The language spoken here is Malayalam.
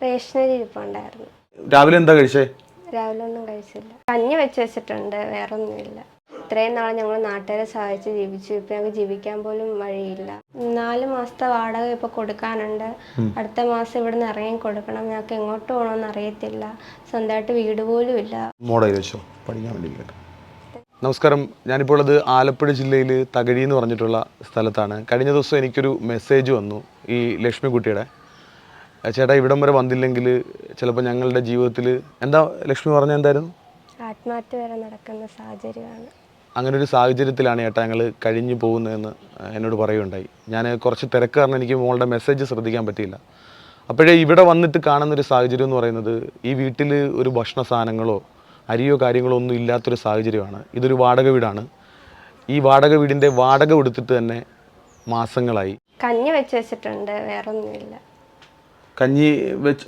റേഷനരി ഇരിപ്പുണ്ടായിരുന്നു. രാവിലെ എന്താ കഴിച്ചേ? രാവിലെ ഒന്നും കഴിച്ചില്ല. കഞ്ഞി വെച്ച് വെച്ചിട്ടുണ്ട്, വേറെ ഒന്നുമില്ല. ഇത്രയും നാളെ ഞങ്ങൾ നാട്ടുകാരെ സഹായിച്ച് ജീവിച്ചു. ഇപ്പം ഞങ്ങൾക്ക് ജീവിക്കാൻ പോലും വഴിയില്ല. 4 മാസത്തെ വാടക ഇപ്പോൾ കൊടുക്കാനുണ്ട്. അടുത്ത മാസം ഇവിടുന്ന് ഇറങ്ങി കൊടുക്കണം. ഞങ്ങൾക്ക് എങ്ങോട്ട് പോകണമെന്ന് അറിയത്തില്ല. സ്വന്തമായിട്ട് വീട് പോലും ഇല്ല. മോഡൽ വെച്ചോ പഠിക്കാൻ വേണ്ടി. നമസ്കാരം, ഞാനിപ്പോൾ ഉള്ളത് ആലപ്പുഴ ജില്ലയിൽ തകഴി എന്ന് പറഞ്ഞിട്ടുള്ള സ്ഥലത്താണ്. കഴിഞ്ഞ ദിവസം എനിക്കൊരു മെസ്സേജ് വന്നു ഈ ലക്ഷ്മിക്കുട്ടിയുടെ. ചേട്ടാ, ഇവിടം വരെ വന്നില്ലെങ്കിൽ ചിലപ്പോൾ ഞങ്ങളുടെ ജീവിതത്തിൽ എന്താ ലക്ഷ്മി പറഞ്ഞ എന്തായിരുന്നു? ആത്മഹത്യ വരെ നടക്കുന്ന സാഹചര്യമാണ്. അങ്ങനെ ഒരു സാഹചര്യത്തിലാണ് ചേട്ടാ ഞങ്ങൾ കഴിഞ്ഞു പോകുന്നതെന്ന് എന്നോട് പറയുകയുണ്ടായി. ഞാൻ കുറച്ച് തിരക്ക് കാരണം എനിക്ക് മോളുടെ മെസ്സേജ് ശ്രദ്ധിക്കാൻ പറ്റിയില്ല. അപ്പോഴേ ഇവിടെ വന്നിട്ട് കാണുന്നൊരു സാഹചര്യം എന്ന് പറയുന്നത് ഈ വീട്ടിൽ ഒരു ഭക്ഷണ സാധനങ്ങളോ അരിയോ കാര്യങ്ങളോ ഒന്നും ഇല്ലാത്തൊരു സാഹചര്യമാണ്. ഇതൊരു വാടക വീടാണ്. ഈ വാടക വീടിൻ്റെ വാടക കൊടുത്തിട്ട് തന്നെ മാസങ്ങളായി. കഞ്ഞി വെച്ച് വെച്ചിട്ടുണ്ട്, വേറെ ഒന്നുമില്ല. കഞ്ഞി വെച്ച്